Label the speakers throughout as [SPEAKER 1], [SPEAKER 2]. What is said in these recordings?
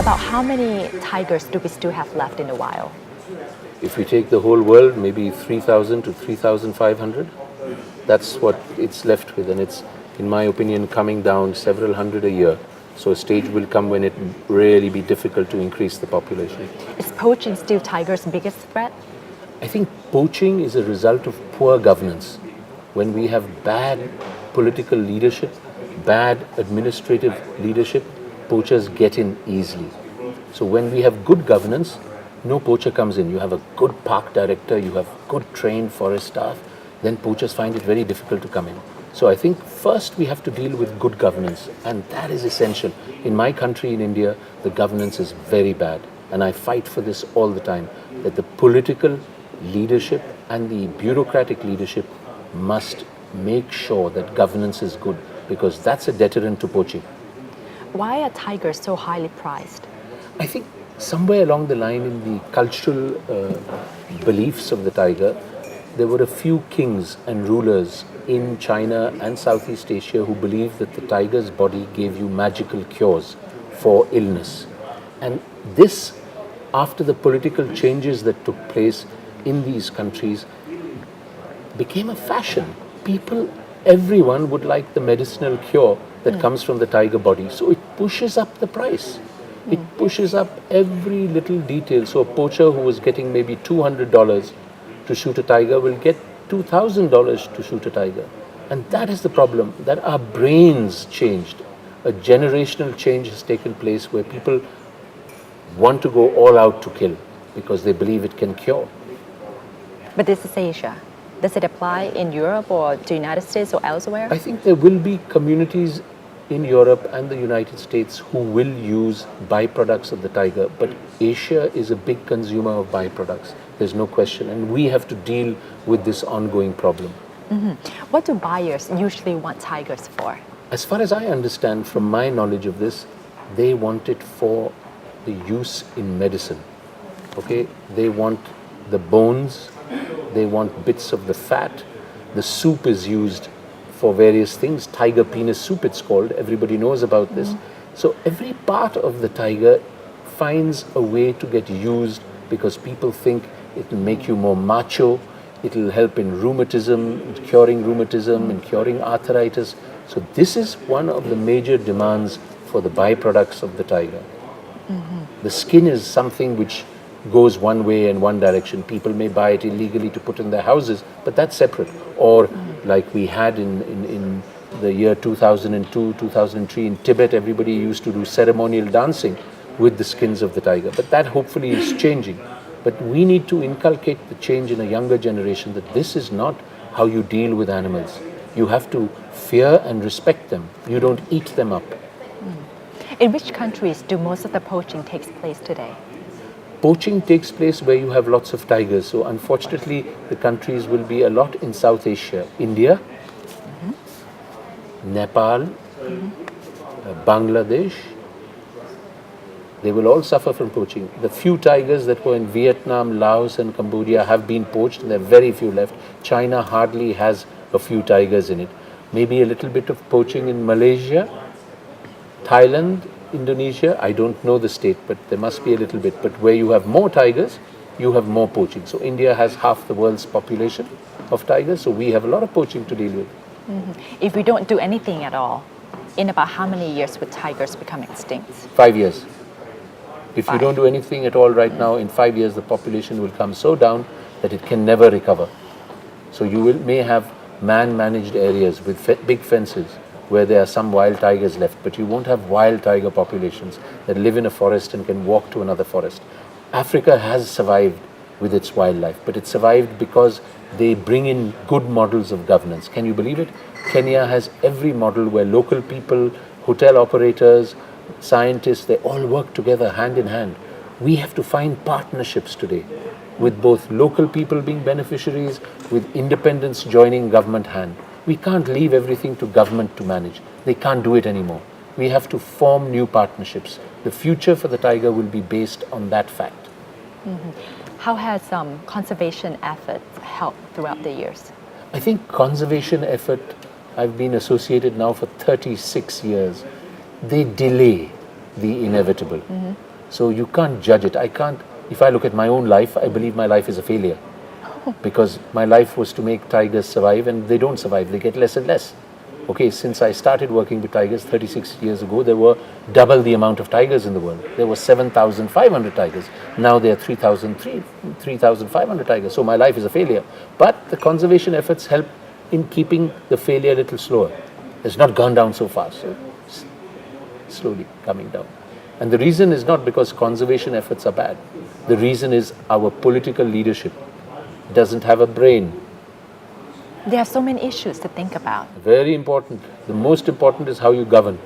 [SPEAKER 1] About how many tigers do we still have left in the wild?
[SPEAKER 2] If we take the whole world, maybe 3,000 to 3,500. That's what it's left with, and it's, in my opinion, coming down several hundred a year. So a stage will come when it really be difficult to increase the population.
[SPEAKER 1] Is poaching still tigers' biggest threat?
[SPEAKER 2] I think poaching is a result of poor governance. When we have bad political leadership, bad administrative leadership, poachers get in easily. So when we have good governance, no poacher comes in. You have a good park director, you have good trained forest staff, then poachers find it very difficult to come in. So I think first we have to deal with good governance, and that is essential. In my country, in India, the governance is very bad, and I fight for this all the time, that the political leadership and the bureaucratic leadership must make sure that governance is good, because that's a deterrent to poaching.
[SPEAKER 1] Why are tigers so highly prized?
[SPEAKER 2] I think somewhere along the line in the cultural beliefs of the tiger, there were a few kings and rulers in China and Southeast Asia who believed that the tiger's body gave you magical cures for illness. And this, after the political changes that took place in these countries, became a fashion. People, everyone would like the medicinal cure that comes from the tiger body. So it pushes up the price. It pushes up every little detail. So a poacher who was getting maybe $200 to shoot a tiger will get $2,000 to shoot a tiger. And that is the problem, that our brains changed. A generational change has taken place where people want to go all out to kill because they believe it can cure.
[SPEAKER 1] But this is Asia. Does it apply in Europe or the United States or elsewhere?
[SPEAKER 2] I think there will be communities in Europe and the United States who will use byproducts of the tiger, but Asia is a big consumer of byproducts. There's no question, and we have to deal with this ongoing problem.
[SPEAKER 1] What do buyers usually want tigers for?
[SPEAKER 2] As far as I understand from my knowledge of this, they want it for the use in medicine. Okay, they want the bones, they want bits of the fat. The soup is used for various things. Tiger penis soup, it's called. Everybody knows about this. So every part of the tiger finds a way to get used because people think it will make you more macho, it will help in rheumatism, curing rheumatism and curing arthritis. So this is one of the major demands for the byproducts of the tiger. The skin is something which goes one way and one direction. People may buy it illegally to put in their houses, but that's separate. Or like we had in the year 2002, 2003 in Tibet, everybody used to do ceremonial dancing with the skins of the tiger. But that hopefully is changing. But we need to inculcate the change in a younger generation that this is not how you deal with animals. You have to fear and respect them. You don't eat them up.
[SPEAKER 1] In which countries do most of the poaching takes place today?
[SPEAKER 2] Poaching takes place where you have lots of tigers. So unfortunately, the countries will be a lot in South Asia. India, Nepal, Bangladesh. They will all suffer from poaching. The few tigers that were in Vietnam, Laos and Cambodia have been poached, and there are very few left. China hardly has a few tigers in it. Maybe a little bit of poaching in Malaysia, Thailand, Indonesia. I don't know the state, but there must be a little bit. But where you have more tigers, you have more poaching. So India has half the world's population of tigers, so we have a lot of poaching to deal with.
[SPEAKER 1] If we don't do anything at all, in about how many years would tigers become extinct?
[SPEAKER 2] 5 years. If you
[SPEAKER 1] 5.
[SPEAKER 2] don't do anything at all right now, in 5 years the population will come so down that it can never recover. So you may have man-managed areas with big fences where there are some wild tigers left, but you won't have wild tiger populations that live in a forest and can walk to another forest. Africa has survived with its wildlife, but it survived because they bring in good models of governance. Can you believe it? Kenya has every model where local people, hotel operators, scientists, they all work together hand in hand. We have to find partnerships today with both local people being beneficiaries, with independents joining government hand. We can't leave everything to government to manage. They can't do it anymore. We have to form new partnerships. The future for the tiger will be based on that fact.
[SPEAKER 1] How has conservation efforts helped throughout the years?
[SPEAKER 2] I think conservation effort, I've been associated now for 36 years. They delay the inevitable. So you can't judge it. If I look at my own life, I believe my life is a failure. Because my life was to make tigers survive, and they don't survive, they get less and less. Okay, since I started working with tigers 36 years ago, there were double the amount of tigers in the world. There were 7,500 tigers. Now there are 3,500 tigers. So my life is a failure. But the conservation efforts help in keeping the failure a little slower. It's not gone down so fast, so it's slowly coming down. And the reason is not because conservation efforts are bad. The reason is our political leadership doesn't have a brain.
[SPEAKER 1] There are so many issues to think about.
[SPEAKER 2] Very important. The most important is how you govern.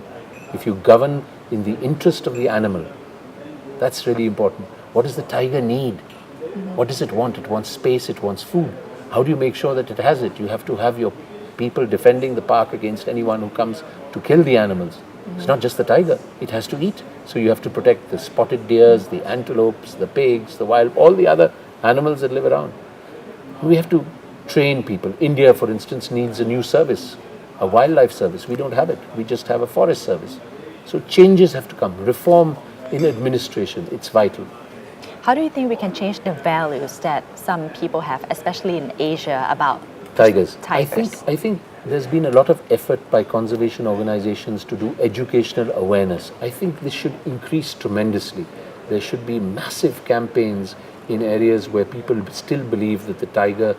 [SPEAKER 2] If you govern in the interest of the animal, that's really important. What does the tiger need? What does it want? It wants space, it wants food. How do you make sure that it has it? You have to have your people defending the park against anyone who comes to kill the animals. It's not just the tiger, it has to eat. So you have to protect the spotted deers, the antelopes, the pigs, the wild, all the other animals that live around. We have to train people. India, for instance, needs a new service, a wildlife service. We don't have it. We just have a forest service. So changes have to come. Reform in administration, it's vital.
[SPEAKER 1] How do you think we can change the values that some people have, especially in Asia, about
[SPEAKER 2] Tigers.
[SPEAKER 1] tigers?
[SPEAKER 2] I think there's been a lot of effort by conservation organizations to do educational awareness. I think this should increase tremendously. There should be massive campaigns in areas where people still believe that the tiger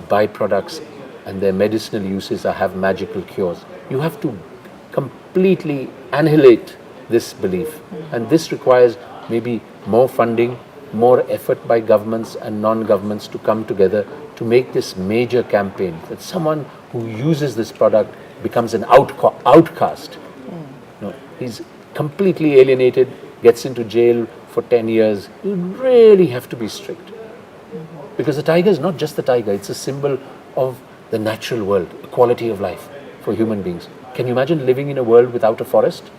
[SPEAKER 2] byproducts and their medicinal uses have magical cures. You have to completely annihilate this belief. And this requires maybe more funding, more effort by governments and non-governments to come together to make this major campaign, that someone who uses this product becomes an outcast. No, he's completely alienated, gets into jail for 10 years. You really have to be strict. Because the tiger is not just the tiger, it's a symbol of the natural world, the quality of life for human beings. Can you imagine living in a world without a forest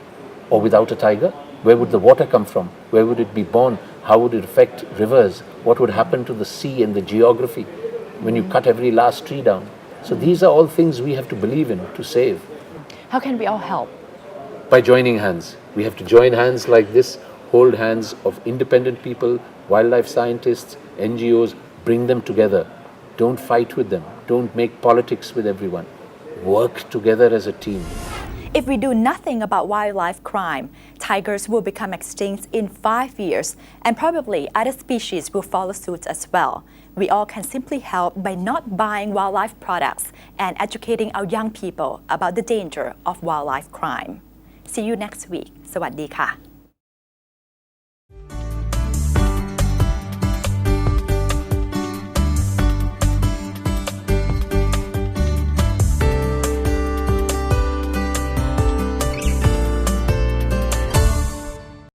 [SPEAKER 2] or without a tiger? Where would the water come from? Where would it be born? How would it affect rivers? What would happen to the sea and the geography when you cut every last tree down? So these are all things we have to believe in to save.
[SPEAKER 1] How can we all help?
[SPEAKER 2] By joining hands. We have to join hands like this, hold hands of independent people, wildlife scientists, NGOs, bring them together. Don't fight with them. Don't make politics with everyone. Work together as a team.
[SPEAKER 1] If we do nothing about wildlife crime, tigers will become extinct in 5 years, and probably other species will follow suit as well. We all can simply help by not buying wildlife products and educating our young people about the danger of wildlife crime. See you next week. สวัสดีค่ะ